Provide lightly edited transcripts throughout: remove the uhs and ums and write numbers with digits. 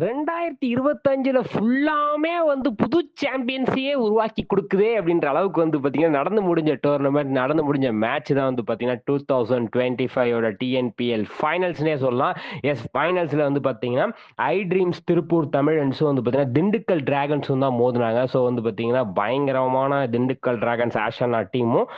2025ல ஃபுல்லாமே புது சாம்பியன்ஸையே உருவாக்கி குடுக்குதே அப்படின்ற அளவுக்கு பார்த்தீங்கன்னா, நடந்து முடிஞ்ச டோர்னமெண்ட், நடந்து முடிஞ்ச மேட்ச் தான் பார்த்தீங்கன்னா, 2025 ஓட டிஎன்பிஎல் ஃபைனல்ஸ்ன்னே சொல்லலாம். எஸ் ஃபைனல்ஸ்ல பார்த்தீங்கன்னா, ஐ ட்ரீம்ஸ் திருப்பூர் தமிழன்ஸும் பார்த்தீங்கன்னா, திண்டுக்கல் டிராகன்ஸும் தான் மோதுனாங்க. ஸோ பார்த்தீங்கன்னா, பயங்கரமான திண்டுக்கல் டிராகன்ஸ் ஆஷனா டீமும்,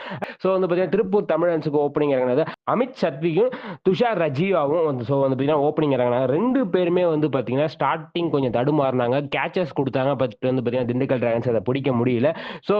ஸோ பார்த்தீங்கன்னா, திருப்பூர் தமிழன்ஸுக்கு ஓப்பனிங் இறங்குனது அமித் சத்விக்கும், துஷார் ரஜீவாவும் பார்த்தீங்கன்னா, ஓப்பனிங் இறங்குனாங்க. 2 பேருமே பார்த்தீங்கன்னா, ஸ்டார்ட்டிங் கொஞ்சம் தடுமாறுனாங்க. கேச்சஸ் குடுத்தாங்க. பட் பார்த்தீங்கன்னா, திண்டுக்கல் டிராகன்ஸ் அத பிடிக்க முடியல. ஸோ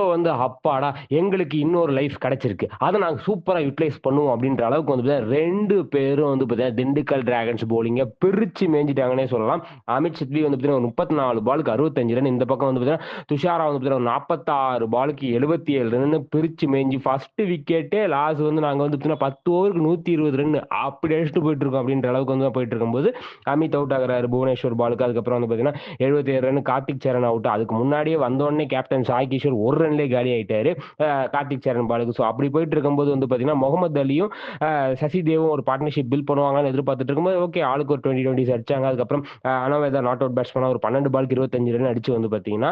அப்பாடா! எங்களுக்கு இன்னொரு லைஃப் கிடைச்சிருக்கு. அத நாங்க சூப்பரா யுட்டிலைஸ் பண்ணுவோம் அப்படின்ற அளவுக்கு பார்த்தீங்கன்னா, 2 பேரும் பார்த்தீங்கன்னா, திண்டுக்கல் டிராகன்ஸ் பவுலிங்க பிரிச்சு மேய்ஞ்சுட்டாங்கன்னே சொல்லலாம். அமித் சத்வி பார்த்தீங்கன்னா, 34 பாலுக்கு 65 ரன். இந்த பக்கம் பார்த்தீங்கன்னா, துஷாரா பார்த்தீங்கன்னா, 46 பாலுக்கு 77 ரன்னு பிரிச்சு மேய்ஞ்சு ஃபர்ஸ்ட் விக்கெட்டே லாஸ் நாங்க பார்த்தீங்கன்னா, 10 ஓவருக்கு 120 ரன் அப்படி அடிச்சுட்டு போயிட்டு இருக்கோம் அப்படின்ற அளவுக்கு போயிட்டு இருக்கும்போது, அமித் அவுட் ஆகுறாரு புவனேஸ்வர் பாலுக்கு. அதுக்கப்புறம் பார்த்தீங்கன்னா, 77 ரன் கார்த்திக் சரண் அவுட். அதுக்கு முன்னாடியே வந்தோடனே கேப்டன் சாய் கிஷோர் ஒரு ரன்லேயே காலி ஆயிட்டாரு கார்த்திக் சரண் பாலுக்கு. ஸோ அப்படி போயிட்டு இருக்கும்போது பார்த்தீங்கன்னா, முகமது அலியும் சசி தேவும் ஒரு பார்ட்னர்ஷிப் பில் பண்ணுவாங்கன்னு எதிர்பார்த்துட்டு இருக்கும்போது, ஓகே ஆளுக்கு ஒரு 20 அடிச்சாங்க. அதுக்கப்புறம் அனவேதா நாட் அவுட் பேட்ஸ்மேனா ஒரு 12 பாலுக்கு 25 ரன் அடிச்சு பார்த்தீங்கன்னா,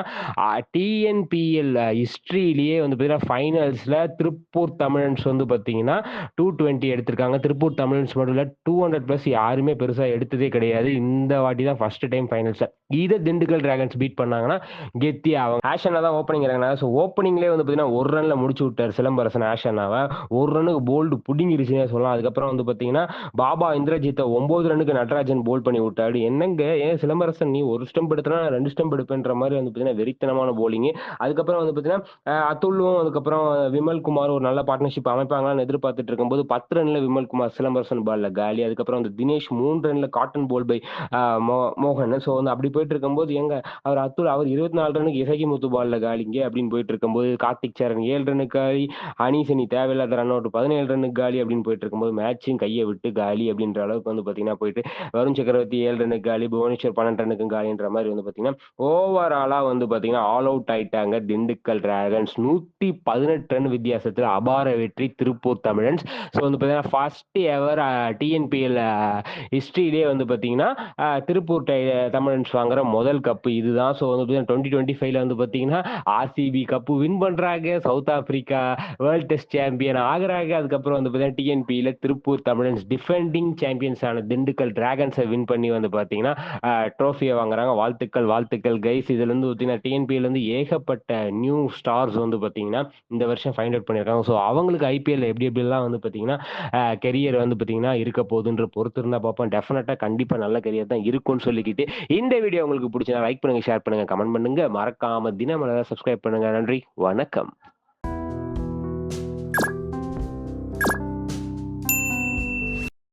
டிஎன்பிஎல் ஹிஸ்டரியிலேயே பார்த்தீங்கன்னா, ஃபைனல்ஸ்ல திருப்பூர் தமிழன்ஸ் பார்த்தீங்கன்னா 220 எடுத்திருக்காங்க. திருப்பூர் தமிழன்ஸ் மட்டும் இல்ல 200 பிளஸ் யாருமே பெருசா எடுத்ததே கிடையாது. இந்த வாட்டி தான் ஃபர்ஸ்ட் டைம் ஃபைனல்ஸ்ல. இத திண்டுக்கல் டிராகன்ஸ் பீட் பண்ணாங்கன்னா கெத்தியா ஆவாங்க. ஆஷனா தான் ஓப்பனிங் இறங்குனாங்க. ஸோ ஓப்பனிங்லேயே பார்த்தீங்கன்னா, ஒரு ரன்ல முடிச்சு விட்டாரு சிலம்பரசன் ஆஷனாவ. ஒரு ரன்னுக்கு போல்டு புடுங்கிருச்சுன்னே சொல்லலாம். அதுக்கப்புறம் பார்த்தீங்கன்னா, பாபா இந்திரஜித்த 9 ரன்னுக்கு நடராஜன் போல் பண்ணி விட்டாரு. என்னங்க ஏன் சிலம்பரசன் நீ ஒரு ஸ்டம்ப் எடுத்தனா 2 ஸ்டம்ப் எடுப்பேன்ற மாதிரி பார்த்தீங்கன்னா, வெறித்தனமான போலிங். அதுக்கப்புறம் பார்த்தீங்கன்னா, அதுக்கப்புறம் விமல் குமார் ஒரு நல்ல பார்ட்னர்ஷிப் அமைப்பாங்களான்னு எதிர்பார்த்துட்டு இருக்கும்போது 10 ரன்ல விமல் குமார் சிலம்பரசன் பால்ல காலி. அதுக்கப்புறம் தினேஷ் 3 ரன்ல காட்டன் போல் பை மோகன். ஸோ அப்படி போயிட்டு இருக்கும்போது அவர் 24 ரன்னுக்கு இசகி முத்து பால்ல காலிங்க அப்படின்னு போயிட்டு இருக்கும்போது, கார்த்திக் சரண் 7 ரன்னுக்கு காலி, அனீசனி தேவையில்லாத ரன் அவுட் 17 ரன்னுக்கு காலி அப்படின்னு போயிட்டு இருக்கும்போது, மேட்சும் கையை விட்டு காலி அப்படின்ற அளவுக்கு பார்த்தீங்கன்னா போயிட்டு, வருண் சக்கரவர்த்தி 7 ரன்னுக்கு காலி, புவனேஸ்வர் 12 ரன்னுக்கு காலின்ற மாதிரி பார்த்தீங்கன்னா, ஓவராலா பார்த்தீங்கன்னா ஆல் அவுட் ஆயிட்டாங்க திண்டுக்கல் டிராகன்ஸ். 118 ரன் வித்தியாசத்தில் அபார வெற்றி திருப்பூர் தமிழன்ஸ். ஸோ பார்த்தீங்கன்னா, ஃபர்ஸ்ட் எவர் டிஎன்பிஎல் ஹிஸ்டரியிலே பார்த்தீங்கன்னா, திருப்பூர் தமிழன்ஸ் வாங்குற முதல் கப்பு இதுதான். ஸோ 2025ல பார்த்தீங்கன்னா, ஆர்சிபி கப்பு வின் பண்றாங்க. South Africa world test champion ஆகுறாங்க. அதுக்கப்புறம் பார்த்தீங்கன்னா, TNPL Tiruppur Tamizhans defending champions ஆன திண்டுக்கல் டிராகன்ஸை வின் பண்ணி பார்த்தீங்கன்னா, ட்ரோஃபியை வாங்குறாங்க. வாழ்த்துக்கள் வாழ்த்துக்கள் கைஸ். இதுல பார்த்தீங்கன்னா, டிஎன்பிஎல் ஏகப்பட்ட நியூ ஸ்டார்ஸ் பார்த்தீங்கன்னா, இந்த வருஷம் ஃபைண்ட் அவுட் பண்ணியிருக்காங்க. ஸோ அவங்களுக்கு ஐபிஎல் எப்படி எப்படிலாம் பார்த்தீங்கன்னா, கெரியர் பார்த்தீங்கன்னா இருக்க போகுதுன்ற பொறுத்து இருந்தா பார்ப்போம். டெஃபினட்டா கண்டிப்பா நல்ல கெரியர் தான் இருக்கும்னு சொல்லிக்கிட்டு, இந்த வீடியோ உங்களுக்கு பிடிச்சா லைக் பண்ணுங்க, ஷேர் பண்ணுங்க, கமெண்ட் பண்ணுங்க. மறக்காம தினமலரை சப்ஸ்கிரைப் பண்ணுங்க. நன்றி, வணக்கம்.